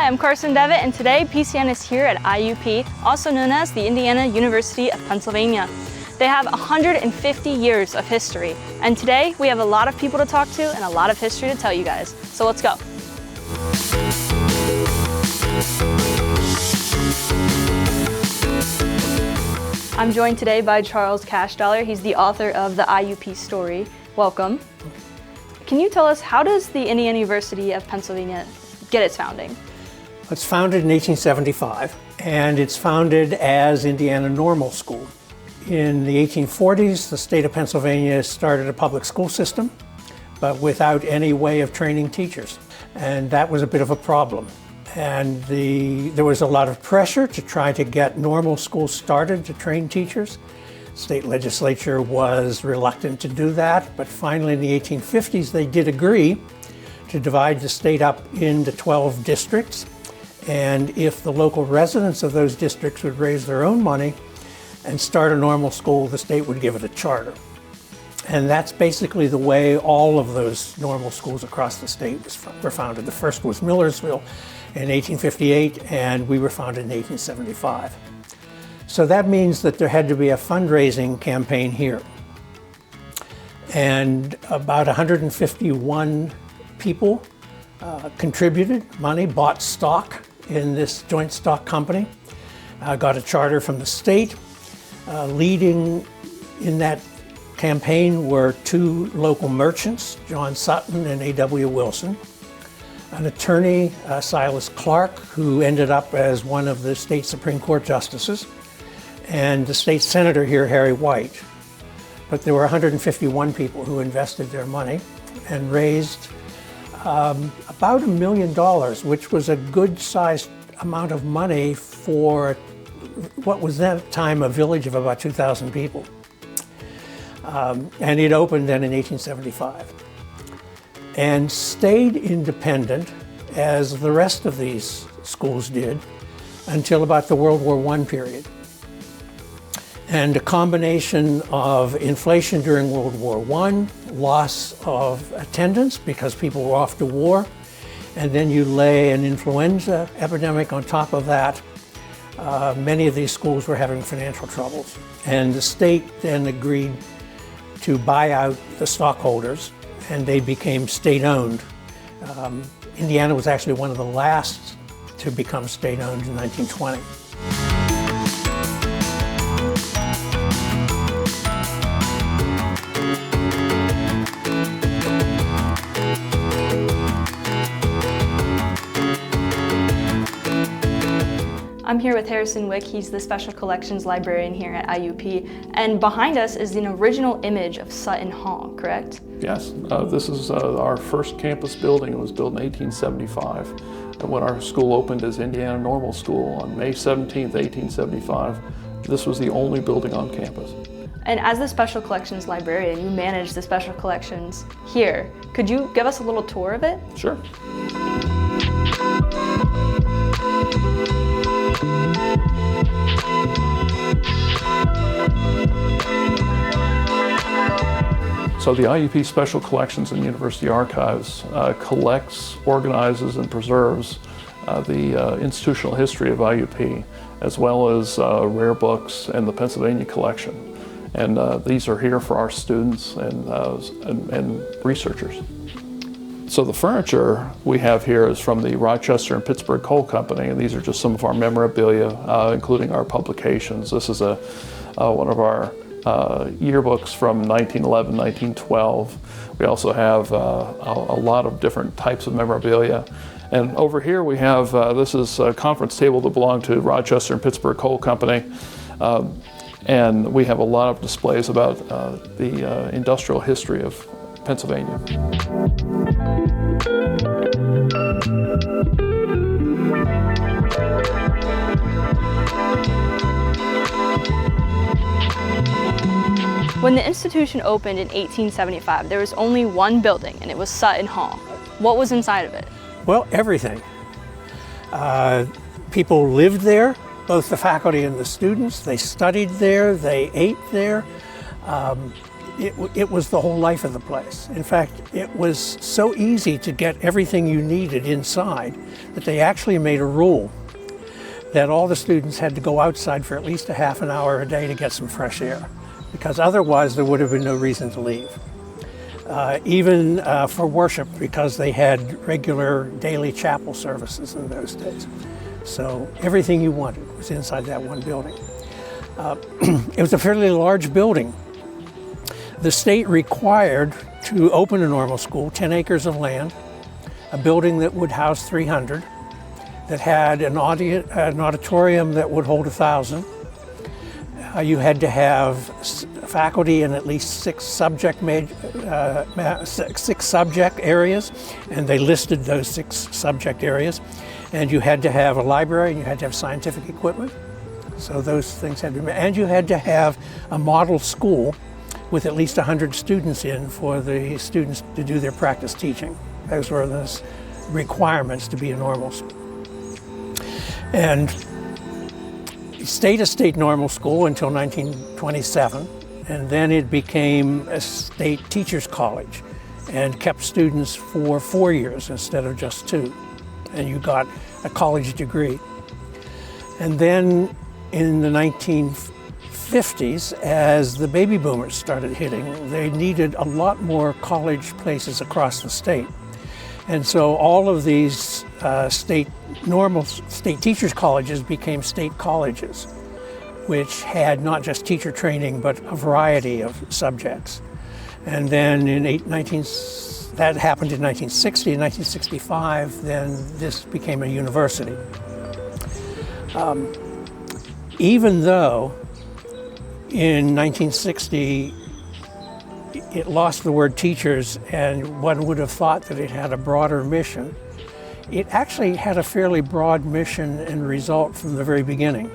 Hi, I'm Carson Devitt, and today PCN is here at IUP, also known as the Indiana University of Pennsylvania. They have 150 years of history, and today we have a lot of people to talk to and a lot of history to tell you guys. So let's go. I'm joined today by Charles Cashdollar. He's the author of the IUP story. Welcome. Can you tell us, how does the Indiana University of Pennsylvania get its founding? It's founded in 1875, and it's founded as Indiana Normal School. In the 1840s, the state of Pennsylvania started a public school system, but without any way of training teachers. And that was a bit of a problem. And there was a lot of pressure to try to get normal schools started to train teachers. State legislature was reluctant to do that, but finally in the 1850s they did agree to divide the state up into 12 districts, and if the local residents of those districts would raise their own money and start a normal school, the state would give it a charter. And that's basically the way all of those normal schools across the state were founded. The first was Millersville in 1858, and we were founded in 1875. So that means that there had to be a fundraising campaign here. And about 151 people contributed money, bought stock in this joint stock company, got a charter from the state. Leading in that campaign were two local merchants, John Sutton and A.W. Wilson, an attorney, Silas Clark, who ended up as one of the state Supreme Court justices, and the state senator here, Harry White. But there were 151 people who invested their money and raised about $1 million, which was a good-sized amount of money for what was at that time a village of about 2,000 people. And it opened then in 1875 and stayed independent, as the rest of these schools did, until about the World War I period. And a combination of inflation during World War I, loss of attendance because people were off to war, and then you lay an influenza epidemic on top of that. Many of these schools were having financial troubles. And the state then agreed to buy out the stockholders, and they became state-owned. Indiana was actually one of the last to become state-owned in 1920. I'm here with Harrison Wick. He's the Special Collections Librarian here at IUP. And behind us is an original image of Sutton Hall, correct? Yes, this is our first campus building. It was built in 1875. And when our school opened as Indiana Normal School on May 17th, 1875, this was the only building on campus. And as the Special Collections Librarian, you manage the Special Collections here. Could you give us a little tour of it? Sure. So the IUP Special Collections and University Archives collects, organizes, and preserves the institutional history of IUP, as well as rare books and the Pennsylvania collection. And these are here for our students and researchers. So the furniture we have here is from the Rochester and Pittsburgh Coal Company, and these are just some of our memorabilia, including our publications. This is one of our yearbooks from 1911, 1912. We also have a lot of different types of memorabilia. And over here we have, this is a conference table that belonged to Rochester and Pittsburgh Coal Company. And we have a lot of displays about the industrial history of Pennsylvania. When the institution opened in 1875, there was only one building, and it was Sutton Hall. What was inside of it? Well, everything. People lived there, both the faculty and the students. They studied there, they ate there. it was the whole life of the place. In fact, it was so easy to get everything you needed inside that they actually made a rule that all the students had to go outside for at least a half an hour a day to get some fresh air, because otherwise there would have been no reason to leave. Even for worship, because they had regular daily chapel services in those days. So everything you wanted was inside that one building. It was a fairly large building. The state required to open a normal school 10 acres of land, a building that would house 300, that had an auditorium that would hold 1,000. You had to have faculty in at least six subject areas, and they listed those 6 subject areas. And you had to have a library, and you had to have scientific equipment. So those things had to be, and you had to have a model school with at least 100 students in for the students to do their practice teaching. Those were the requirements to be a normal school. And it stayed a state normal school until 1927, and then it became a state teachers college and kept students for 4 years instead of just 2. And you got a college degree. And then in the 1950s, as the baby boomers started hitting, they needed a lot more college places across the state. And so all of these state teachers colleges became state colleges, which had not just teacher training, but a variety of subjects. And then that happened in 1960. In 1965, then this became a university. Even though in 1960 it lost the word teachers, and one would have thought that it had a broader mission, it actually had a fairly broad mission and result from the very beginning.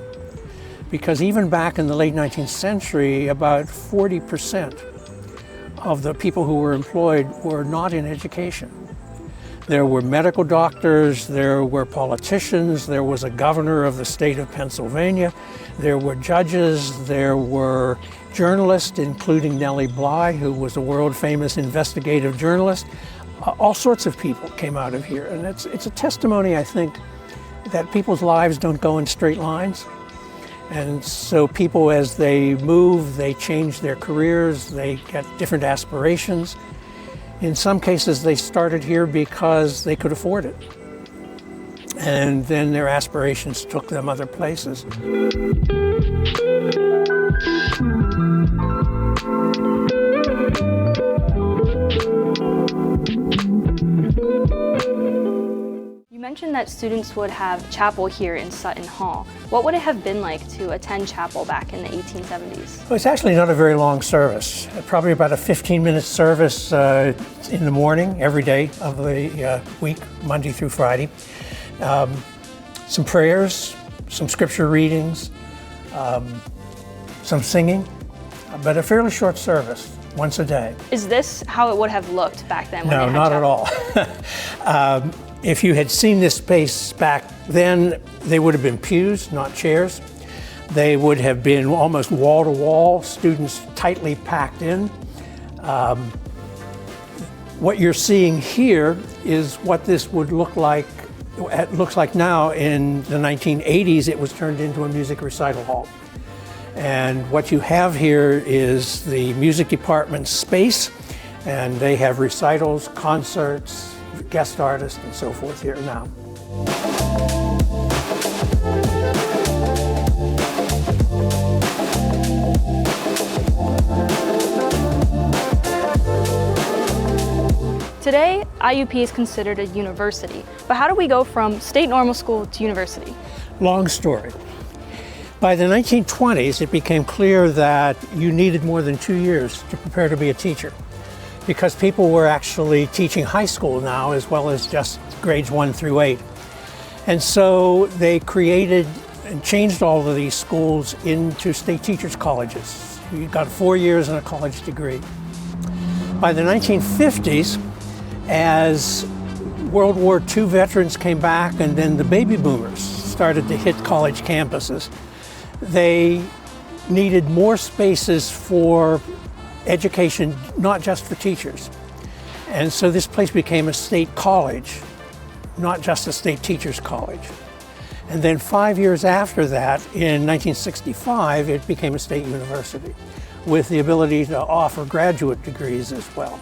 Because even back in the late 19th century, about 40% of the people who were employed were not in education. There were medical doctors, there were politicians, there was a governor of the state of Pennsylvania, there were judges, there were journalists, including Nellie Bly, who was a world-famous investigative journalist. All sorts of people came out of here, and it's a testimony, I think, that people's lives don't go in straight lines. And so people, as they move, they change their careers, they get different aspirations. In some cases, they started here because they could afford it. And then their aspirations took them other places. You mentioned that students would have chapel here in Sutton Hall. What would it have been like to attend chapel back in the 1870s? Well, it's actually not a very long service. Probably about a 15-minute service in the morning, every day of the week, Monday through Friday. Some prayers, some scripture readings, some singing, but a fairly short service, once a day. Is this how it would have looked back then? No, not at all. If you had seen this space back then, they would have been pews, not chairs. They would have been almost wall to wall, students tightly packed in. What you're seeing here is what this would look like. It looks like now. In the 1980s, it was turned into a music recital hall. And what you have here is the music department space, and they have recitals, concerts, guest artists, and so forth here now. Today, IUP is considered a university, but how do we go from state normal school to university? Long story. By the 1920s, it became clear that you needed more than 2 years to prepare to be a teacher, because people were actually teaching high school now as well as just grades 1 through 8. And so they created and changed all of these schools into state teachers colleges. You got 4 years and a college degree. By the 1950s, as World War II veterans came back and then the baby boomers started to hit college campuses, they needed more spaces for education, not just for teachers. And so this place became a state college, not just a state teachers college. And then 5 years after that, in 1965, it became a state university with the ability to offer graduate degrees as well.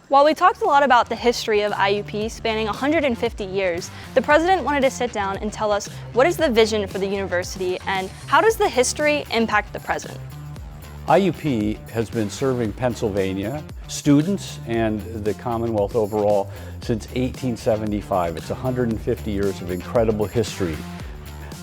While we talked a lot about the history of IUP spanning 150 years, the president wanted to sit down and tell us what is the vision for the university and how does the history impact the present? IUP has been serving Pennsylvania, students, and the Commonwealth overall since 1875. It's 150 years of incredible history,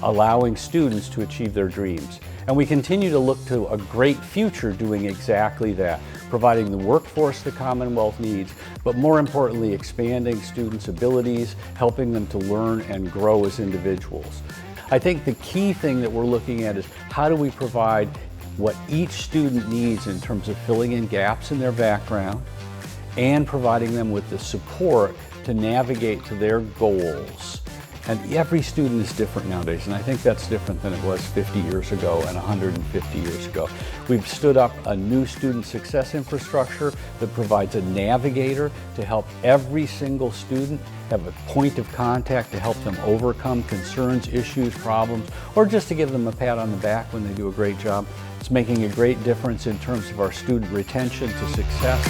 allowing students to achieve their dreams. And we continue to look to a great future doing exactly that, providing the workforce the Commonwealth needs, but more importantly, expanding students' abilities, helping them to learn and grow as individuals. I think the key thing that we're looking at is how do we provide what each student needs in terms of filling in gaps in their background and providing them with the support to navigate to their goals. And every student is different nowadays, and I think that's different than it was 50 years ago and 150 years ago. We've stood up a new student success infrastructure that provides a navigator to help every single student have a point of contact to help them overcome concerns, issues, problems, or just to give them a pat on the back when they do a great job. It's making a great difference in terms of our student retention to success.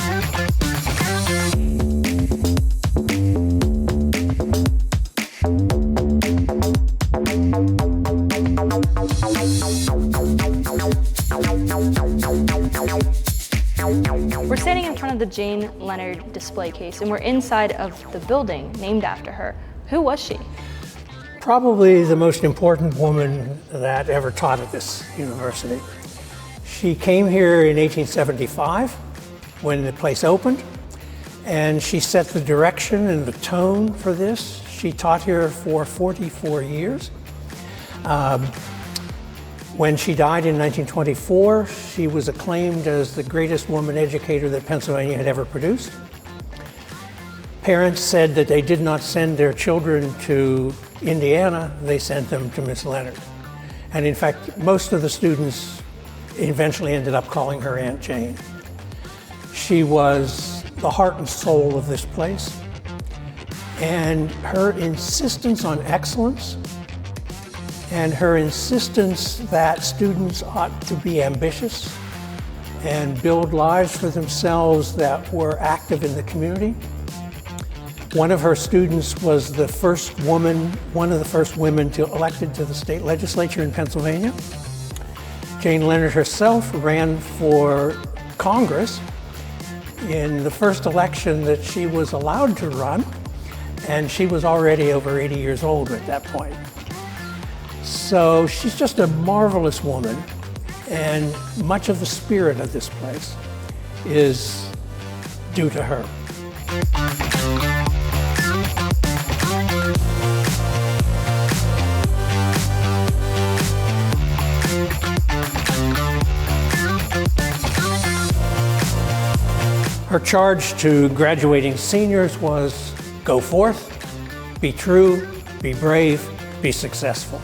We're standing in front of the Jane Leonard display case and we're inside of the building named after her. Who was she? Probably the most important woman that ever taught at this university. She came here in 1875 when the place opened, and she set the direction and the tone for this. She taught here for 44 years. When she died in 1924, she was acclaimed as the greatest woman educator that Pennsylvania had ever produced. Parents said that they did not send their children to Indiana, they sent them to Miss Leonard. And in fact, most of the students eventually ended up calling her Aunt Jane. She was the heart and soul of this place, and her insistence on excellence and her insistence that students ought to be ambitious and build lives for themselves that were active in the community. One of her students was the first woman, one of the first women elected to the state legislature in Pennsylvania. Jane Leonard herself ran for Congress in the first election that she was allowed to run, and she was already over 80 years old at that point. So she's just a marvelous woman, and much of the spirit of this place is due to her. Her charge to graduating seniors was, go forth, be true, be brave, be successful.